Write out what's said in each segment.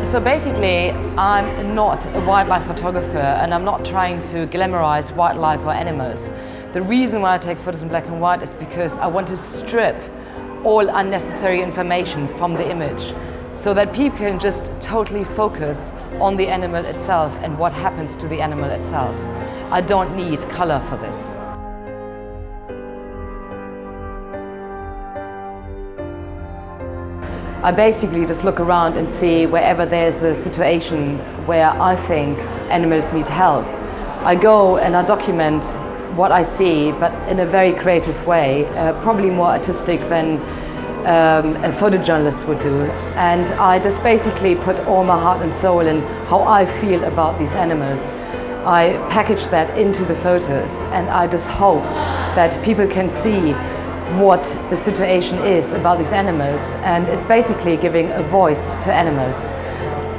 So basically, I'm not a wildlife photographer and I'm not trying to glamorize wildlife or animals. The reason why I take photos in black and white is because I want to strip all unnecessary information from the image so that people can just totally focus on the animal itself and what happens to the animal itself. I don't need color for this. I basically just look around and see wherever there's a situation where I think animals need help. I go and I document what I see, but in a very creative way, probably more artistic than a photojournalist would do. And I just basically put all my heart and soul in how I feel about these animals. I package that into the photos, and I just hope that people can see what the situation is about these animals, and it's basically giving a voice to animals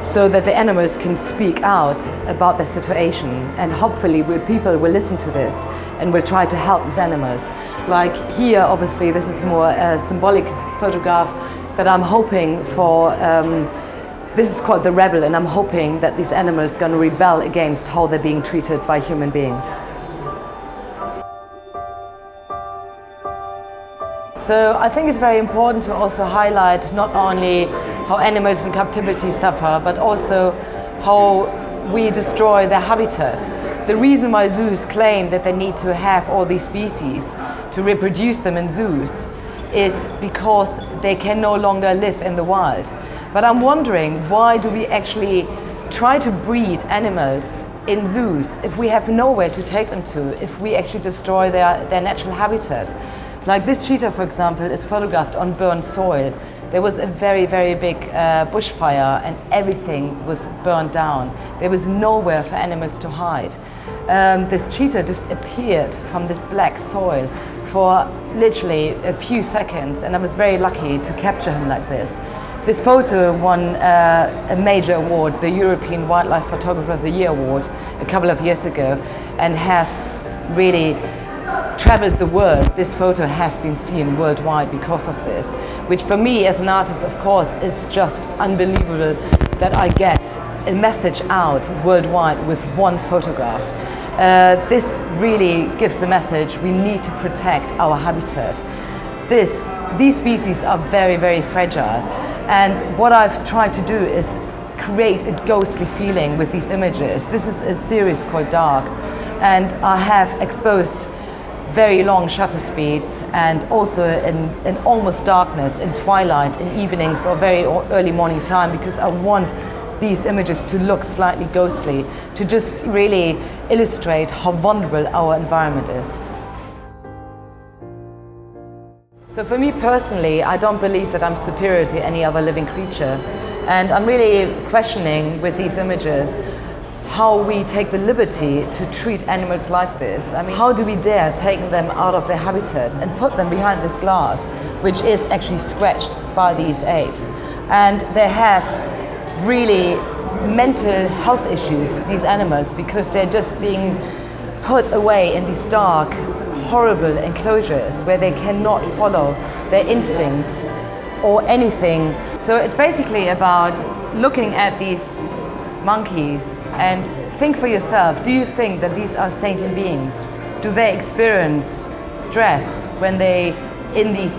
so that the animals can speak out about their situation, and hopefully people will listen to this and will try to help these animals. Like here, obviously this is more a symbolic photograph, but I'm hoping for this is called The Rebel, and I'm hoping that these animals are going to rebel against how they're being treated by human beings. So I think it's very important to also highlight not only how animals in captivity suffer, but also how we destroy their habitat. The reason why zoos claim that they need to have all these species to reproduce them in zoos is because they can no longer live in the wild. But I'm wondering, why do we actually try to breed animals in zoos if we have nowhere to take them to, if we actually destroy their natural habitat? Like this cheetah, for example, is photographed on burnt soil. There was a very, very big bushfire and everything was burned down. There was nowhere for animals to hide. This cheetah just appeared from this black soil for literally a few seconds, and I was very lucky to capture him like this. This photo won a major award, the European Wildlife Photographer of the Year award, a couple of years ago, and has really traveled the world. This photo has been seen worldwide because of this, which for me as an artist, of course, is just unbelievable that I get a message out worldwide with one photograph. This really gives the message we need to protect our habitat. These species are very, very fragile, and what I've tried to do is create a ghostly feeling with these images. This is a series called Dark, and I have exposed very long shutter speeds and also in almost darkness, in twilight, in evenings or very early morning time, because I want these images to look slightly ghostly, to just really illustrate how vulnerable our environment is. So for me personally, I don't believe that I'm superior to any other living creature, and I'm really questioning with these images how we take the liberty to treat animals like this. I mean, how do we dare take them out of their habitat and put them behind this glass, which is actually scratched by these apes? And they have really mental health issues, these animals, because they're just being put away in these dark, horrible enclosures where they cannot follow their instincts or anything. So it's basically about looking at these monkeys and think for yourself, do you think that these are sentient beings? Do they experience stress when they in these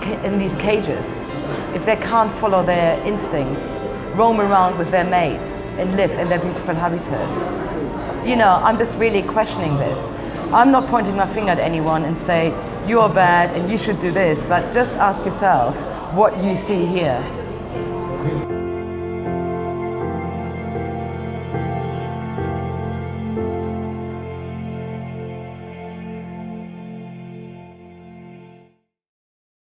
cages? If they can't follow their instincts, roam around with their mates and live in their beautiful habitat? You know, I'm just really questioning this. I'm not pointing my finger at anyone and say, you're bad and you should do this, but just ask yourself what you see here.